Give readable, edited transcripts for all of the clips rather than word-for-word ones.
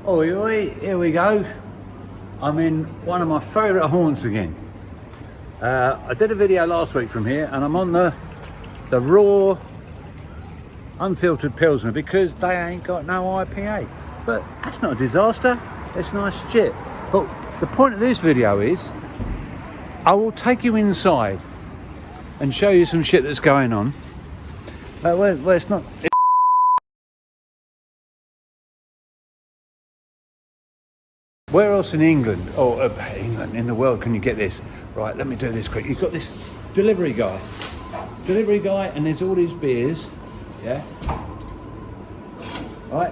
Oi, oi, here we go. I'm in one of my favourite haunts again. I did a video last week from here and I'm on the raw, unfiltered Pilsner because they ain't got no IPA. But that's not a disaster, it's nice shit. But the point of this video is, I will take you inside and show you some shit that's going on. Well, it's not... Where else in England, or England, in the world can you get this? Right, let me do this quick. You've got this delivery guy, and there's all these beers, yeah? Right?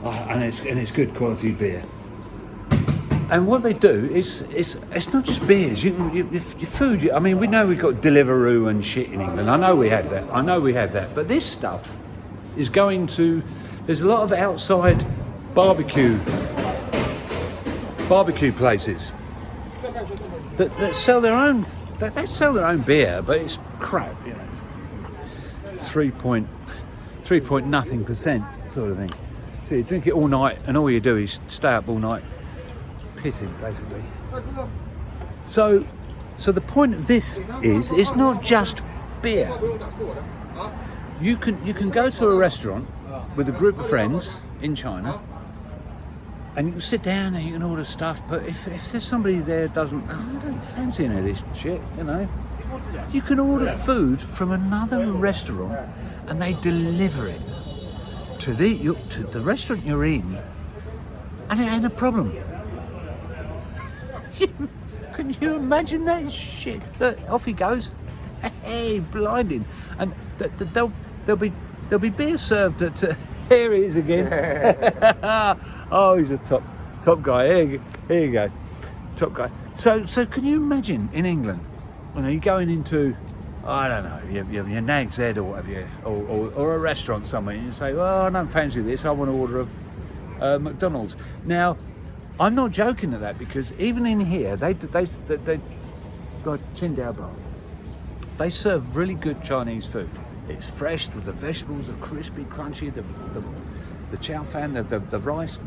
Oh, and it's good quality beer. And what they do is, it's not just beers, your food, I mean, we know we've got Deliveroo and shit in England, I know we have that, but this stuff is going to, there's a lot of outside barbecue places that sell their own. They sell their own beer, but it's crap, you know. 3 point nothing percent sort of thing. So you drink it all night, and all you do is stay up all night pissing, basically. So the point of this is, it's not just beer. You can go to a restaurant with a group of friends in China, and you can sit down and you can order stuff, but if there's somebody there doesn't, I don't fancy any of this shit, you know, you can order food from another restaurant and they deliver it to the restaurant you're in, and it ain't a problem. Can you imagine that shit? Look, off he goes. Hey, blinding. And there'll be beer served at. Here he is again. Oh, he's a top guy. Here you go, top guy. So can you imagine in England, you know, you're going into, I don't know, your Nag's Head or whatever, or a restaurant somewhere, and you say, well, I don't fancy this, I want to order a McDonald's. Now, I'm not joking at that, because even in here, they got Qingdao Bar. They serve really good Chinese food. It's fresh, the vegetables are crispy, crunchy, the chow fan, the rice,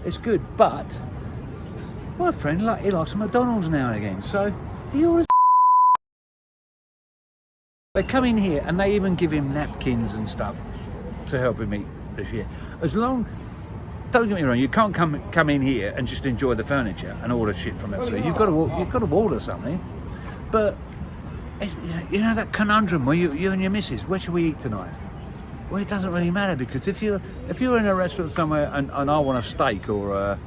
it's good. But my friend, he likes McDonald's now and again. So they come in here and they even give him napkins and stuff to help him eat the shit. Don't get me wrong, you can't come in here and just enjoy the furniture and order shit from elsewhere. You've got to order something. But you know that conundrum where you and your missus, where should we eat tonight? Well, it doesn't really matter, because if you're in a restaurant somewhere and I want a steak or a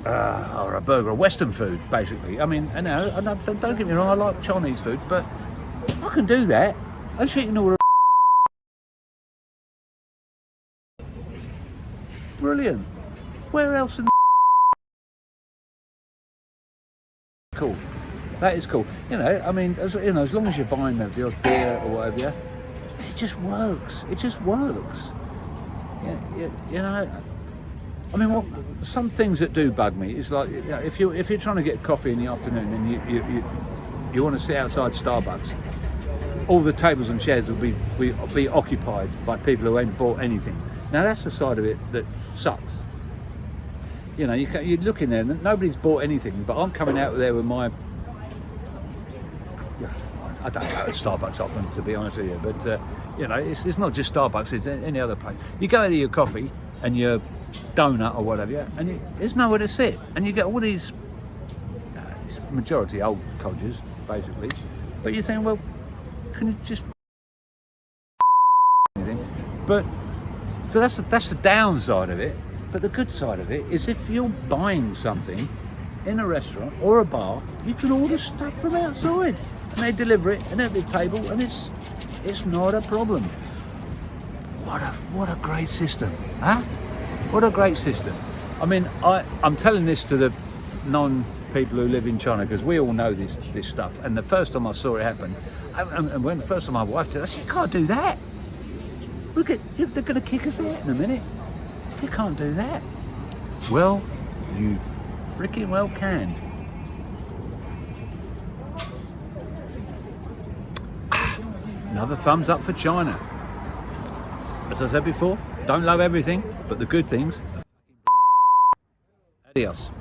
burger, or Western food, basically. I mean, and don't get me wrong, I like Chinese food, but I can do that. I just can order. Brilliant. Where else in the cool? That is cool. You know, I mean, as long as you're buying the odd beer or whatever, yeah, it just works. It just works. Yeah, you know. I mean, some things that do bug me is like, you know, if you're trying to get coffee in the afternoon and you want to sit outside Starbucks, all the tables and chairs will be occupied by people who ain't bought anything. Now that's the side of it that sucks. You know, you look in there and nobody's bought anything, but I'm coming out there with my. I don't go to Starbucks often, to be honest with you, but you know, it's not just Starbucks, it's any other place. You go to your coffee and your donut or whatever, yeah, and there's nowhere to sit, and you get all these it's majority old codgers, basically, but you're saying, well, can you just anything? But so that's the downside of it. But the good side of it is, if you're buying something in a restaurant or a bar, you can order stuff from outside and they deliver it and at the table, and it's not a problem. What a great system, huh? What a great system. I mean, I'm telling this to the non-people who live in China, because we all know this stuff. And the first time I saw it happen, and when the first time my wife did, I said, you can't do that. Look at, they're going to kick us out in a minute. You can't do that. Well, you freaking well can. Another thumbs up for China. As I said before, don't love everything, but the good things Adios.